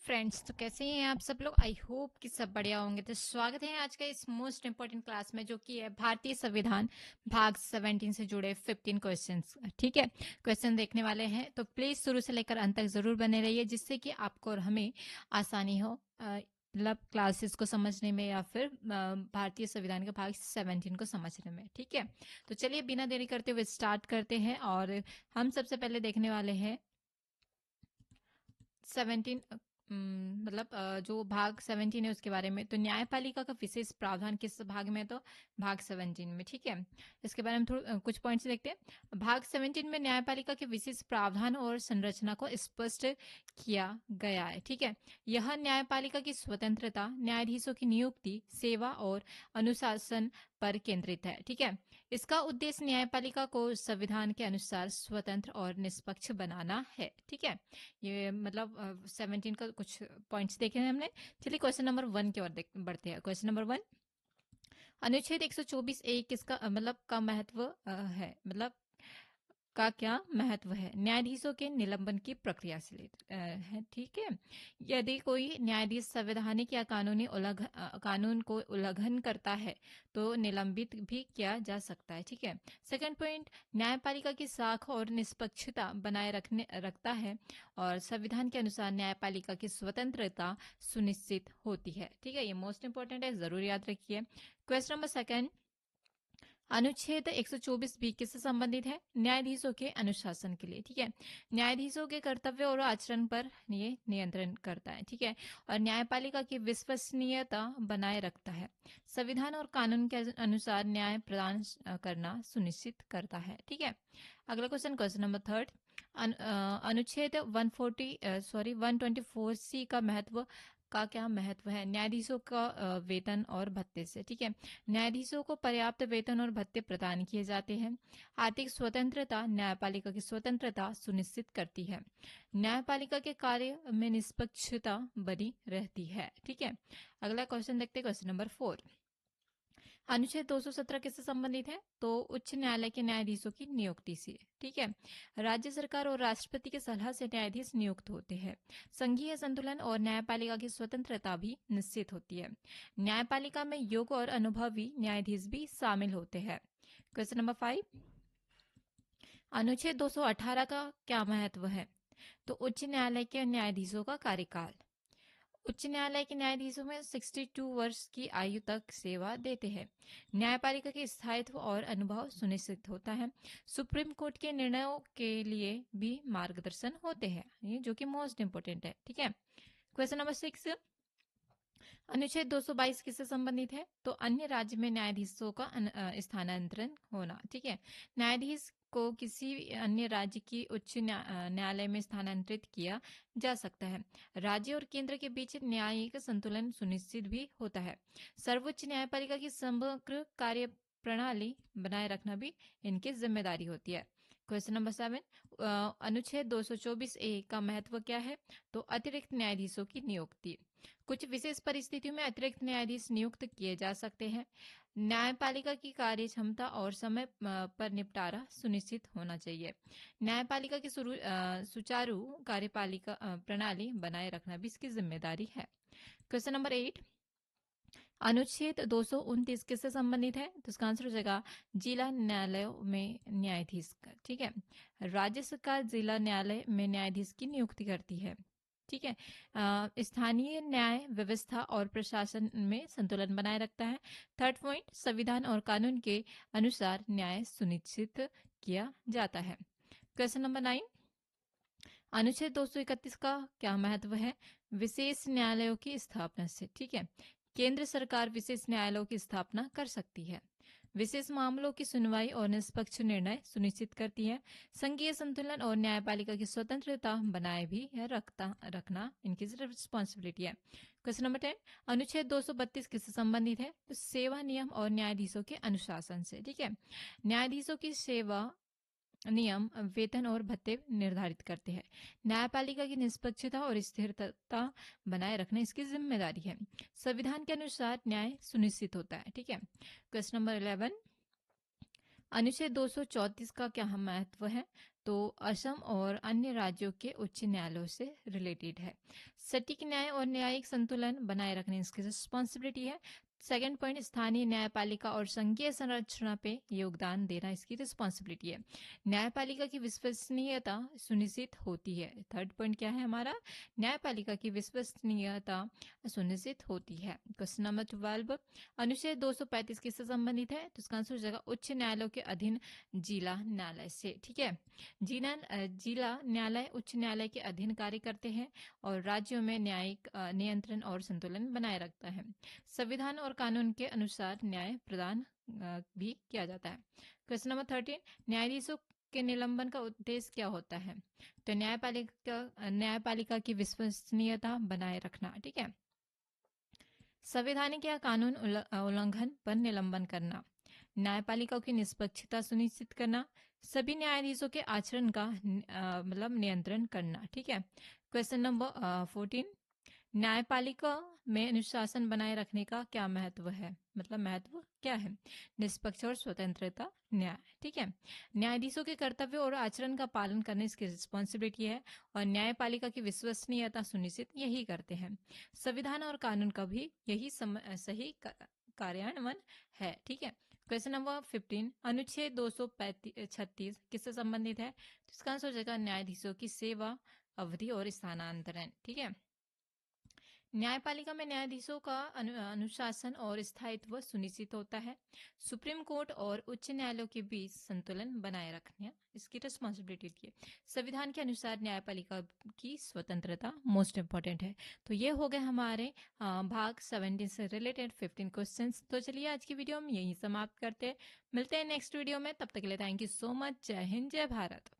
Friends, तो कैसे हैं आप सब लोग। आई होप कि सब बढ़िया होंगे। तो स्वागत है आज का इस मोस्ट इम्पोर्टेंट क्लास में, जो कि है भारतीय संविधान भाग 17 से जुड़े 15 क्वेश्चंस। ठीक है, क्वेश्चन देखने वाले हैं, तो प्लीज शुरू से लेकर अंत तक जरूर बने रहिए, जिससे कि आपको और हमें आसानी हो मतलब क्लासेस को समझने में या फिर भारतीय संविधान के भाग 17 को समझने में। ठीक है, तो चलिए बिना देरी करते हुए स्टार्ट करते हैं। और हम सबसे पहले देखने वाले हैं 17, मतलब जो भाग 17 है उसके बारे में। तो न्यायपालिका का विशेष प्रावधान किस भाग में है? तो भाग 17 में। ठीक है, इसके बारे में थोड़ा कुछ पॉइंट्स देखते हैं। भाग 17 में न्यायपालिका के विशेष प्रावधान और संरचना को स्पष्ट किया गया है। ठीक है, यह न्यायपालिका की स्वतंत्रता, न्यायाधीशों की नियुक्ति, सेवा और अनुशासन पर केंद्रित है। ठीक है, इसका उद्देश्य न्यायपालिका को संविधान के अनुसार स्वतंत्र और निष्पक्ष बनाना है। ठीक है, ये मतलब 17 का कुछ पॉइंट्स देखे हैं हमने। चलिए क्वेश्चन नंबर 1 की ओर बढ़ते हैं। क्वेश्चन नंबर 1, अनुच्छेद 124 ए किसका मतलब का महत्व है, मतलब का क्या महत्व है? न्यायाधीशों के निलंबन की प्रक्रिया से है। ठीक है, यदि कोई न्यायाधीश संवैधानिक या कानून को उल्लंघन करता है तो निलंबित भी किया जा सकता है। ठीक है, सेकंड पॉइंट, न्यायपालिका की साख और निष्पक्षता बनाए रखता है और संविधान के अनुसार न्यायपालिका की स्वतंत्रता सुनिश्चित होती है। ठीक है, ये मोस्ट इंपॉर्टेंट है, जरूर याद रखिए। क्वेश्चन नंबर सेकंड, अनुच्छेद 124 बी किससे संबंधित है? न्यायाधीशों के अनुशासन के लिए। ठीक है, न्यायाधीशों के कर्तव्य और आचरण पर ये नियंत्रण करता है। ठीक है, और न्यायपालिका की विश्वसनीयता बनाए रखता है। संविधान और कानून के अनुसार न्याय प्रदान करना सुनिश्चित करता है। ठीक है, अगला क्वेश्चन, क्वेश्चन नंबर थर्ड, अनुच्छेद 124 सी का महत्व का क्या महत्व है? न्यायाधीशों का वेतन और भत्ते से। ठीक है, न्यायाधीशों को पर्याप्त वेतन और भत्ते प्रदान किए जाते हैं। आर्थिक स्वतंत्रता न्यायपालिका की स्वतंत्रता सुनिश्चित करती है। न्यायपालिका के कार्य में निष्पक्षता बनी रहती है। ठीक है, अगला क्वेश्चन देखते हैं, क्वेश्चन नंबर 4, अनुच्छेद 217 किससे संबंधित है? तो उच्च न्यायालय के न्यायाधीशों की नियुक्ति से। ठीक है, राज्य सरकार और राष्ट्रपति की सलाह से न्यायाधीश नियुक्त होते हैं। संघीय संतुलन और न्यायपालिका की स्वतंत्रता भी निश्चित होती है। न्यायपालिका में योग्य और अनुभवी न्यायाधीश भी शामिल होते हैं। क्वेश्चन नंबर 5, अनुच्छेद 218 का क्या महत्व है? तो उच्च न्यायालय के न्यायाधीशों का कार्यकाल। उच्च न्यायालय के न्यायाधीशों में 62 वर्ष की आयु तक सेवा देते हैं। न्यायपालिका के स्थायित्व और अनुभव सुनिश्चित होता है। सुप्रीम कोर्ट के निर्णयों के लिए भी मार्गदर्शन होते हैं, ये जो कि मोस्ट इंपोर्टेंट है। ठीक है, क्वेश्चन नंबर 6, अनुच्छेद 222 किससे संबंधित है? तो अन्य राज्य में न्यायाधीशों का स्थानांतरण होना। ठीक है, न्यायाधीश को किसी अन्य राज्य की उच्च न्यायालय में स्थानांतरित किया जा सकता है। राज्य और केंद्र के बीच न्यायिक संतुलन सुनिश्चित भी होता है। सर्वोच्च न्यायपालिका की समग्र कार्य प्रणाली बनाए रखना भी इनकी जिम्मेदारी होती है। क्वेश्चन नंबर 7, अनुच्छेद 224 ए का महत्व क्या है? तो अतिरिक्त न्यायाधीशों की नियुक्ति। कुछ विशेष परिस्थितियों में अतिरिक्त न्यायाधीश नियुक्त किए जा सकते हैं। न्यायपालिका की कार्य क्षमता और समय पर निपटारा सुनिश्चित होना चाहिए। न्यायपालिका की सुचारू कार्यपालिका प्रणाली बनाए रखना भी इसकी जिम्मेदारी है। क्वेश्चन नंबर 8, अनुच्छेद 229 किससे संबंधित है? तो इसका आंसर हो जाएगा जिला न्यायालयों में न्यायाधीश का। ठीक है, राज्य सरकार जिला न्यायालय में न्यायाधीश की नियुक्ति करती है। ठीक है, स्थानीय न्याय व्यवस्था और प्रशासन में संतुलन बनाए रखता है। थर्ड पॉइंट, संविधान और कानून के अनुसार न्याय सुनिश्चित किया जाता है। क्वेश्चन नंबर 9, अनुच्छेद 231 का क्या महत्व है? विशेष न्यायालयों की स्थापना से। ठीक है, केंद्र सरकार विशेष न्यायालयों की स्थापना कर सकती है। विशेष मामलों की सुनवाई और निष्पक्ष निर्णय सुनिश्चित करती है। संघीय संतुलन और न्यायपालिका की स्वतंत्रता बनाए भी है रखना इनकी रिस्पॉन्सिबिलिटी है। क्वेश्चन नंबर 10, अनुच्छेद 232 किससे संबंधित है? तो सेवा नियम और न्यायाधीशों के अनुशासन से। ठीक है, न्यायाधीशों की सेवा नियम वेतन और भत्ते निर्धारित करते हैं। न्यायपालिका की निष्पक्षता और स्थिरता बनाए रखना इसकी जिम्मेदारी है। संविधान के अनुसार न्याय सुनिश्चित होता है। ठीक है, क्वेश्चन नंबर 11, अनुच्छेद 234 का क्या महत्व है? तो असम और अन्य राज्यों के उच्च न्यायालयों से रिलेटेड है। सटीक न्याय और न्यायिक संतुलन बनाए रखने इसकी रिस्पॉन्सिबिलिटी है। सेकंड पॉइंट, स्थानीय न्यायपालिका और संघीय संरचना पे योगदान देना इसकी रिस्पॉन्सिबिलिटी है। न्यायपालिका की विश्वसनीयता सुनिश्चित होती है। थर्ड पॉइंट क्या है हमारा, न्यायपालिका की विश्वसनीयता सुनिश्चित होती है। क्वेश्चन नंबर 12, अनुच्छेद 235 किससे संबंधित है? तो इसका आंसर हो जाएगा उच्च न्यायालयों के अधीन जिला न्यायालय से। ठीक है, जिला न्यायालय उच्च न्यायालय के अधीन कार्य करते हैं और राज्यों में न्यायिक नियंत्रण और संतुलन बनाए रखता है। संविधान और कानून के अनुसार न्याय प्रदान भी किया जाता है। क्वेश्चन नंबर 13, न्यायाधीशों के निलंबन का उद्देश्य क्या होता है? तो न्यायपालिका की विश्वसनीयता बनाए रखना। ठीक है, संवैधानिक या कानून उल्लंघन पर निलंबन करना, न्यायपालिका की निष्पक्षता सुनिश्चित करना, सभी न्यायाधीशों के आचरण का मतलब नियंत्रण करना। ठीक है, क्वेश्चन नंबर 14, न्यायपालिका में अनुशासन बनाए रखने का क्या महत्व है? मतलब महत्व क्या है? निष्पक्ष और स्वतंत्रता न्याय। ठीक है, न्यायाधीशों के कर्तव्य और आचरण का पालन करने इसकी रिस्पॉन्सिबिलिटी है और न्यायपालिका की विश्वसनीयता सुनिश्चित यही करते हैं। संविधान और कानून का भी यही सही कार्यान्वयन है। ठीक है, क्वेश्चन नंबर 15, अनुच्छेद 236 किससे संबंधित है? तो इसका आंसर हो जाएगा न्यायाधीशों की सेवा अवधि और स्थानांतरण। ठीक है, न्यायपालिका में न्यायाधीशों का अनुशासन और स्थायित्व सुनिश्चित होता है। सुप्रीम कोर्ट और उच्च न्यायालयों के बीच संतुलन बनाए रखना इसकी रिस्पॉन्सिबिलिटी है। संविधान के अनुसार न्यायपालिका की स्वतंत्रता मोस्ट इंपॉर्टेंट है। तो ये हो गए हमारे भाग 17 से रिलेटेड 15 क्वेश्चंस। तो चलिए आज की वीडियो हम यहीं समाप्त करते हैं, मिलते हैं नेक्स्ट वीडियो में। तब तक के लिए थैंक यू सो मच। जय हिंद, जय भारत।